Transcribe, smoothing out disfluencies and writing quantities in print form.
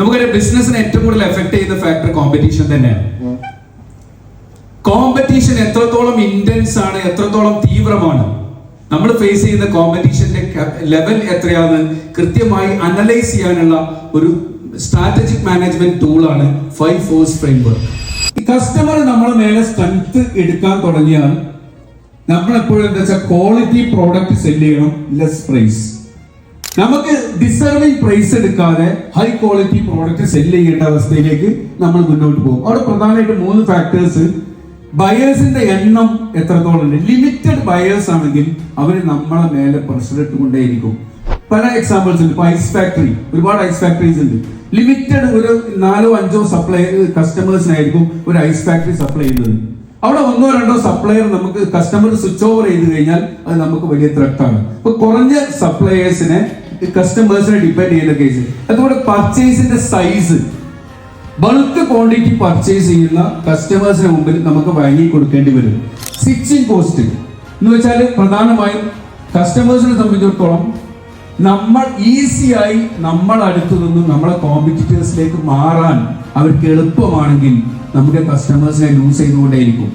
നമുക്കറിയാം ബിസിനസിനെ ഏറ്റവും കൂടുതൽ എഫക്ട് ചെയ്യുന്ന ഫാക്ടർ കോമ്പറ്റീഷൻ തന്നെയാണ്. കോമ്പറ്റീഷൻ എത്രത്തോളം ഇന്റൻസ് ആണ്, എത്രത്തോളം തീവ്രമാണ്, നമ്മൾ ഫേസ് ചെയ്യുന്ന കോമ്പറ്റീഷന്റെ ലെവൽ എത്രയാണെന്ന് കൃത്യമായി അനലൈസ് ചെയ്യാനുള്ള ഒരു സ്ട്രാറ്റജിക് മാനേജ്മെന്റ് ടൂളാണ് 5 Force ഫ്രെയിംവർക്ക്. കസ്റ്റമർ നമ്മളെ മേലെ സ്ട്രെങ്ത് എടുക്കാൻ തുടങ്ങിയാൽ നമ്മൾ എപ്പോഴും എന്താ വെച്ചാൽ ക്വാളിറ്റി പ്രോഡക്റ്റ് സെല് ചെയ്യണം, ലെസ് പ്രൈസ്. നമുക്ക് ഡിസർവിംഗ് പ്രൈസ് എടുക്കാതെ ഹൈ ക്വാളിറ്റി പ്രോഡക്റ്റ് സെല് ചെയ്യേണ്ട അവസ്ഥയിലേക്ക് നമ്മൾ മുന്നോട്ട് പോകും. അവിടെ പ്രധാനമായിട്ട് 3 ഫാക്ടേഴ്സ്. ബയേഴ്സിന്റെ എണ്ണം എത്രത്തോളം ഉണ്ട്. ലിമിറ്റഡ് ബയേഴ്സ് ആണെങ്കിൽ അവർ നമ്മളെ മേലെ പ്രഷർ ഇട്ടുകൊണ്ടേയിരിക്കും. പല എക്സാമ്പിൾസ് ഉണ്ട്. ഇപ്പൊ ഐസ് ഫാക്ടറി, ഒരുപാട് ഐസ് ഫാക്ടറീസ് ഉണ്ട്. ലിമിറ്റഡ് ഒരു 4-5 സപ്ലൈ കസ്റ്റമേഴ്സിനായിരിക്കും ഒരു ഐസ് ഫാക്ടറി സപ്ലൈ ചെയ്യുന്നത്. അവിടെ 1-2 സപ്ലയർ നമുക്ക് കസ്റ്റമർ സ്വിച്ച് ഓവർ ചെയ്ത് കഴിഞ്ഞാൽ അത് നമുക്ക് വലിയ ത്രെട്ടാണ്. ഇപ്പൊ കുറഞ്ഞ സപ്ലയേഴ്സിനെ കസ്റ്റമേഴ്സിനെ ഡിപെൻഡ് ചെയ്യുന്ന കേസ്. അതുകൊണ്ട് പർച്ചേസിന്റെ സൈസ്, ബൾക്ക് ക്വാണ്ടിറ്റി പർച്ചേസ് ചെയ്യുന്ന കസ്റ്റമേഴ്സിന് മുമ്പിൽ നമുക്ക് വാങ്ങി കൊടുക്കേണ്ടി വരും. സ്വിച്ചിങ് കോസ്റ്റ് എന്ന് വെച്ചാൽ പ്രധാനമായും കസ്റ്റമേഴ്സിനെ സംബന്ധിച്ചിടത്തോളം നമ്മൾ ഈസിയായി നമ്മുടെ അടുത്ത് നിന്നും നമ്മളെ കോമ്പറ്റീറ്റേഴ്സിലേക്ക് മാറാൻ അവർക്ക് എളുപ്പമാണെങ്കിൽ നമ്മുടെ കസ്റ്റമേഴ്സിനെ ലൂസ് ചെയ്തുകൊണ്ടേയിരിക്കും.